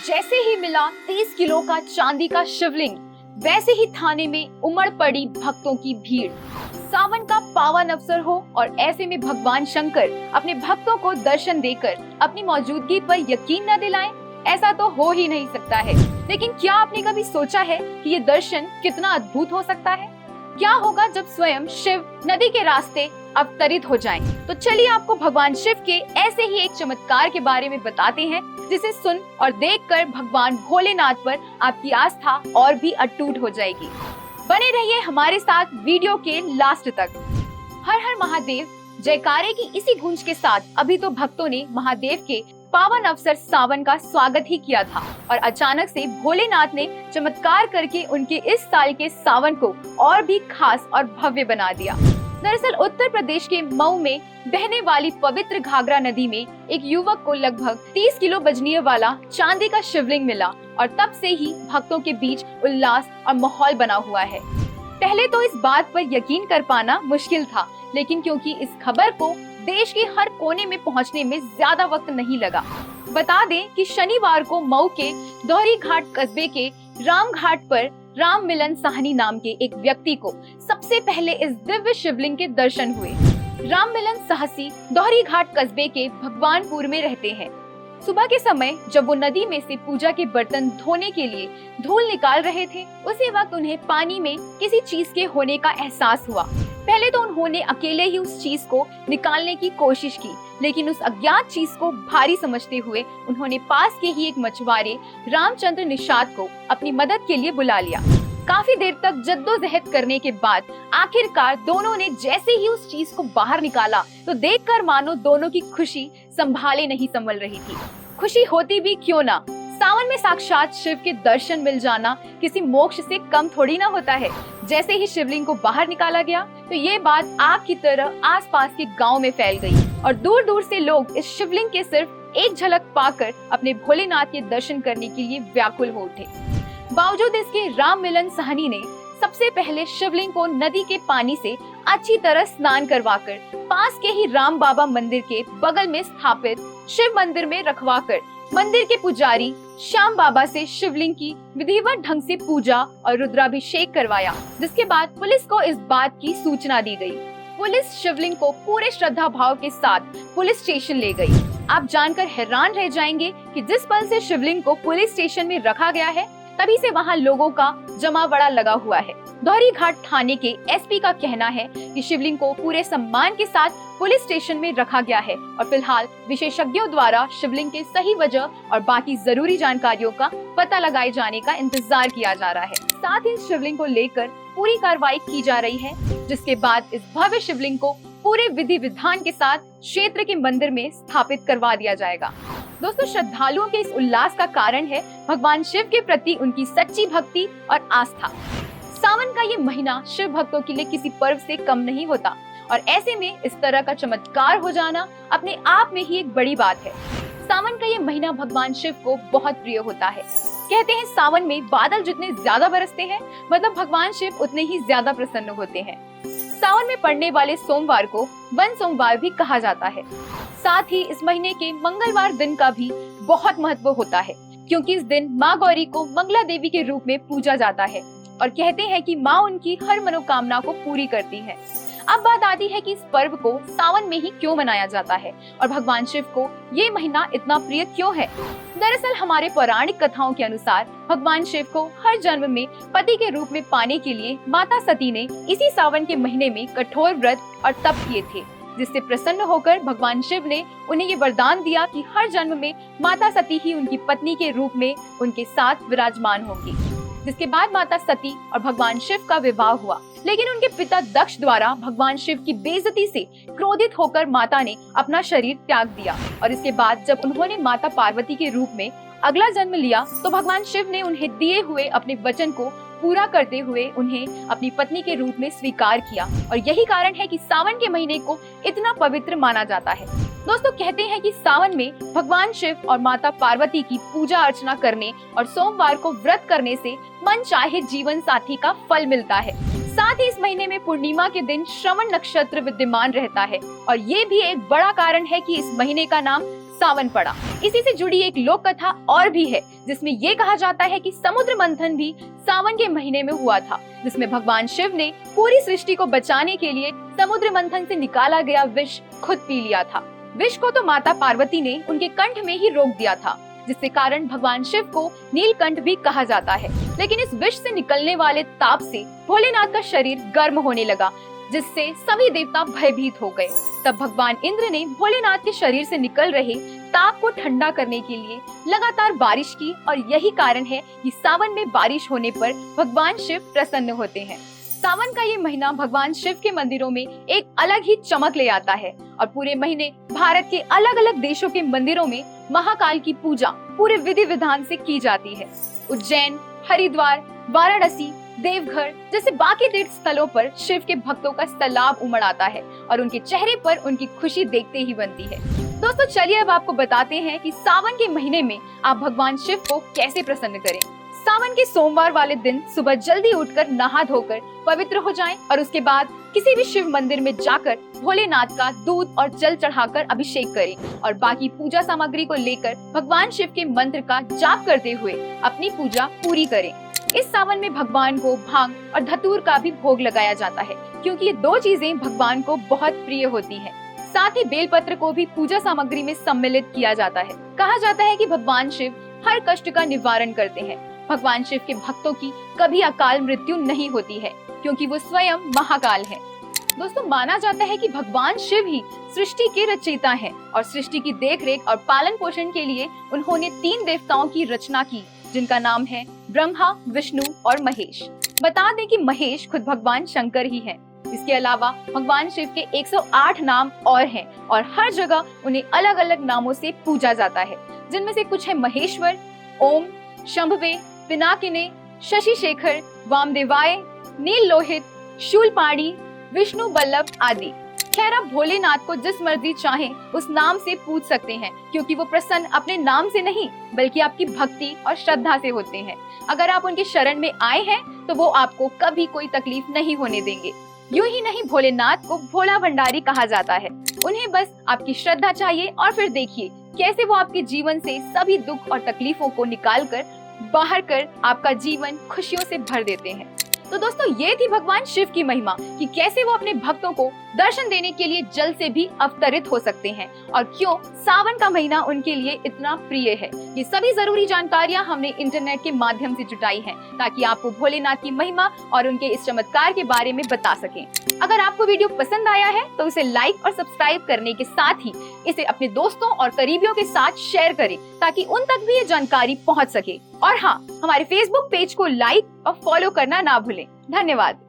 जैसे ही मिला 30 किलो का चांदी का शिवलिंग, वैसे ही थाने में उमड़ पड़ी भक्तों की भीड़। सावन का पावन अवसर हो और ऐसे में भगवान शंकर अपने भक्तों को दर्शन देकर अपनी मौजूदगी पर यकीन न दिलाएं, ऐसा तो हो ही नहीं सकता है। लेकिन क्या आपने कभी सोचा है कि ये दर्शन कितना अद्भुत हो सकता है? क्या होगा जब स्वयं शिव नदी के रास्ते अवतरित हो जाएं? तो चलिए आपको भगवान शिव के ऐसे ही एक चमत्कार के बारे में बताते हैं, जिसे सुन और देखकर भगवान भोलेनाथ पर आपकी आस्था और भी अटूट हो जाएगी। बने रहिए हमारे साथ वीडियो के लास्ट तक। हर हर महादेव जयकारे की इसी गूंज के साथ अभी तो भक्तों ने महादेव के पावन अवसर सावन का स्वागत ही किया था और अचानक से भोलेनाथ ने चमत्कार करके उनके इस साल के सावन को और भी खास और भव्य बना दिया। दरअसल उत्तर प्रदेश के मऊ में बहने वाली पवित्र घाघरा नदी में एक युवक को लगभग 30 किलो वजनीय वाला चांदी का शिवलिंग मिला और तब से ही भक्तों के बीच उल्लास और माहौल बना हुआ है। पहले तो इस बात पर यकीन कर पाना मुश्किल था, लेकिन क्योंकि इस खबर को देश के हर कोने में पहुंचने में ज्यादा वक्त नहीं लगा। बता दें कि शनिवार को मऊ के दोहरी घाट कस्बे के राम घाट पर राम मिलन साहनी नाम के एक व्यक्ति को सबसे पहले इस दिव्य शिवलिंग के दर्शन हुए। राम मिलन साहसी दोहरी घाट कस्बे के भगवानपुर में रहते हैं। सुबह के समय जब वो नदी में से पूजा के बर्तन धोने के लिए धूल निकाल रहे थे, उसी वक्त उन्हें पानी में किसी चीज के होने का एहसास हुआ। पहले तो उन्होंने अकेले ही उस चीज को निकालने की कोशिश की, लेकिन उस अज्ञात चीज को भारी समझते हुए उन्होंने पास के ही एक मछुआरे रामचंद्र निषाद को अपनी मदद के लिए बुला लिया। काफी देर तक जद्दोजहद करने के बाद आखिरकार दोनों ने जैसे ही उस चीज को बाहर निकाला तो देखकर मानो दोनों की खुशी संभाले नहीं संभल रही थी। खुशी होती भी क्यों ना, सावन में साक्षात शिव के दर्शन मिल जाना किसी मोक्ष से कम थोड़ी ना होता है। जैसे ही शिवलिंग को बाहर निकाला गया तो ये बात आग की तरह आसपास के गांव में फैल गई और दूर दूर से लोग इस शिवलिंग के सिर्फ एक झलक पाकर अपने भोलेनाथ के दर्शन करने के लिए व्याकुल हो उठे। बावजूद इसके राम मिलन साहनी ने सबसे पहले शिवलिंग को नदी के पानी से अच्छी तरह स्नान करवाकर पास के ही राम बाबा मंदिर के बगल में स्थापित शिव मंदिर में रखवाकर मंदिर के पुजारी श्याम बाबा से शिवलिंग की विधिवत ढंग से पूजा और रुद्राभिषेक करवाया, जिसके बाद पुलिस को इस बात की सूचना दी गई। पुलिस शिवलिंग को पूरे श्रद्धा भाव के साथ पुलिस स्टेशन ले गई। आप जानकर हैरान रह जाएंगे कि जिस पल से शिवलिंग को पुलिस स्टेशन में रखा गया है, तभी से वहाँ लोगों का जमावड़ा लगा हुआ है। दोहरी घाट थाने के एसपी का कहना है कि शिवलिंग को पूरे सम्मान के साथ पुलिस स्टेशन में रखा गया है और फिलहाल विशेषज्ञों द्वारा शिवलिंग के सही वजह और बाकी जरूरी जानकारियों का पता लगाए जाने का इंतजार किया जा रहा है। साथ ही शिवलिंग को लेकर पूरी कार्रवाई की जा रही है, जिसके बाद इस भव्य शिवलिंग को पूरे विधि विधान के साथ क्षेत्र के मंदिर में स्थापित करवा दिया जाएगा। दोस्तों, श्रद्धालुओं के इस उल्लास का कारण है भगवान शिव के प्रति उनकी सच्ची भक्ति और आस्था। सावन का ये महीना शिव भक्तों के लिए किसी पर्व से कम नहीं होता और ऐसे में इस तरह का चमत्कार हो जाना अपने आप में ही एक बड़ी बात है। सावन का ये महीना भगवान शिव को बहुत प्रिय होता है। कहते हैं सावन में बादल जितने ज्यादा बरसते हैं, मतलब भगवान शिव उतने ही ज्यादा प्रसन्न होते हैं। सावन में पड़ने वाले सोमवार को वन सोमवार भी कहा जाता है। साथ ही इस महीने के मंगलवार दिन का भी बहुत महत्व होता है, क्योंकि इस दिन माँ गौरी को मंगला देवी के रूप में पूजा जाता है और कहते हैं कि माँ उनकी हर मनोकामना को पूरी करती है। अब बात आती है कि इस पर्व को सावन में ही क्यों मनाया जाता है और भगवान शिव को ये महीना इतना प्रिय क्यों है। दरअसल हमारे पौराणिक कथाओं के अनुसार भगवान शिव को हर जन्म में पति के रूप में पाने के लिए माता सती ने इसी सावन के महीने में कठोर व्रत और तप किए थे, जिससे प्रसन्न होकर भगवान शिव ने उन्हें ये वरदान दिया कि हर जन्म में माता सती ही उनकी पत्नी के रूप में उनके साथ विराजमान होंगी। जिसके बाद माता सती और भगवान शिव का विवाह हुआ, लेकिन उनके पिता दक्ष द्वारा भगवान शिव की बेइज्जती से क्रोधित होकर माता ने अपना शरीर त्याग दिया और इसके बाद जब उन्होंने माता पार्वती के रूप में अगला जन्म लिया तो भगवान शिव ने उन्हें दिए हुए अपने वचन को पूरा करते हुए उन्हें अपनी पत्नी के रूप में स्वीकार किया और यही कारण है कि सावन के महीने को इतना पवित्र माना जाता है। दोस्तों, कहते हैं कि सावन में भगवान शिव और माता पार्वती की पूजा अर्चना करने और सोमवार को व्रत करने से मन चाहे जीवन साथी का फल मिलता है। साथ ही इस महीने में पूर्णिमा के दिन श्रवण नक्षत्र विद्यमान रहता है और ये भी एक बड़ा कारण है कि इस महीने का नाम सावन पड़ा। इसी से जुड़ी एक लोक कथा और भी है, जिसमें ये कहा जाता है कि समुद्र मंथन भी सावन के महीने में हुआ था, जिसमें भगवान शिव ने पूरी सृष्टि को बचाने के लिए समुद्र मंथन से निकाला गया विष खुद पी लिया था। विष को तो माता पार्वती ने उनके कंठ में ही रोक दिया था, जिससे कारण भगवान शिव को नीलकंठ भी कहा जाता है। लेकिन इस विष से निकलने वाले ताप से भोलेनाथ का शरीर गर्म होने लगा, जिससे सभी देवता भयभीत हो गए। तब भगवान इंद्र ने भोलेनाथ के शरीर से निकल रहे ताप को ठंडा करने के लिए लगातार बारिश की, और यही कारण है कि सावन में बारिश होने पर भगवान शिव प्रसन्न होते हैं। सावन का ये महीना भगवान शिव के मंदिरों में एक अलग ही चमक ले आता है, और पूरे महीने भारत के अलग अलग देशों के मंदिरों में महाकाल की पूजा पूरे विधि विधान से की जाती है। उज्जैन, हरिद्वार, वाराणसी, देवघर जैसे बाकी तीर्थ स्थलों पर शिव के भक्तों का सैलाब उमड़ आता है, और उनके चेहरे पर उनकी खुशी देखते ही बनती है। दोस्तों चलिए अब आपको बताते हैं कि सावन के महीने में आप भगवान शिव को कैसे प्रसन्न करें। सावन के सोमवार वाले दिन सुबह जल्दी उठकर नहा धोकर पवित्र हो जाएं, और उसके बाद किसी भी शिव मंदिर में जाकर भोलेनाथ का दूध और जल चढ़ाकर अभिषेक करें, और बाकी पूजा सामग्री को लेकर भगवान शिव के मंत्र का जाप करते हुए अपनी पूजा पूरी करें। इस सावन में भगवान को भांग और धतूर का भी भोग लगाया जाता है, क्योंकि ये दो चीजें भगवान को बहुत प्रिय होती हैं। साथ ही बेलपत्र को भी पूजा सामग्री में सम्मिलित किया जाता है। कहा जाता है कि भगवान शिव हर कष्ट का निवारण करते हैं। भगवान शिव के भक्तों की कभी अकाल मृत्यु नहीं होती है, क्योंकि वो स्वयं महाकाल है। दोस्तों माना जाता है कि भगवान शिव ही सृष्टि के रचयिता हैं, और सृष्टि की देखरेख और पालन पोषण के लिए उन्होंने 3 देवताओं की रचना की, जिनका नाम है ब्रह्मा, विष्णु और महेश। बता दें कि महेश खुद भगवान शंकर ही हैं। इसके अलावा भगवान शिव के 108 नाम और हैं, और हर जगह उन्हें अलग अलग नामों से पूजा जाता है, जिनमें से कुछ है महेश्वर, ओम, शंभवे, पिनाकिने, शशि शेखर, वामदेवाय, नील लोहित, शूलपाणी, विष्णु वल्लभ आदि। खैर आप भोलेनाथ को जिस मर्जी चाहें उस नाम से पूछ सकते हैं, क्योंकि वो प्रसन्न अपने नाम से नहीं बल्कि आपकी भक्ति और श्रद्धा से होते हैं। अगर आप उनके शरण में आए हैं तो वो आपको कभी कोई तकलीफ नहीं होने देंगे। यूं ही नहीं, भोलेनाथ को भोला भंडारी कहा जाता है। उन्हें बस आपकी श्रद्धा चाहिए, और फिर देखिए कैसे वो आपके जीवन से सभी दुख और तकलीफों को निकाल कर बाहर कर आपका जीवन खुशियों से भर देते हैं। तो दोस्तों ये थी भगवान शिव की महिमा, कि कैसे वो अपने भक्तों को दर्शन देने के लिए जल से भी अवतरित हो सकते हैं, और क्यों सावन का महीना उनके लिए इतना प्रिय है। ये सभी जरूरी जानकारियां हमने इंटरनेट के माध्यम से जुटाई हैं, ताकि आपको भोलेनाथ की महिमा और उनके इस चमत्कार के बारे में बता सकें। अगर आपको वीडियो पसंद आया है तो उसे लाइक और सब्सक्राइब करने के साथ ही इसे अपने दोस्तों और करीबियों के साथ शेयर करें, ताकि उन तक भी ये जानकारी पहुंच सके। और हाँ, हमारे फेसबुक पेज को लाइक और फॉलो करना ना भूलें। धन्यवाद।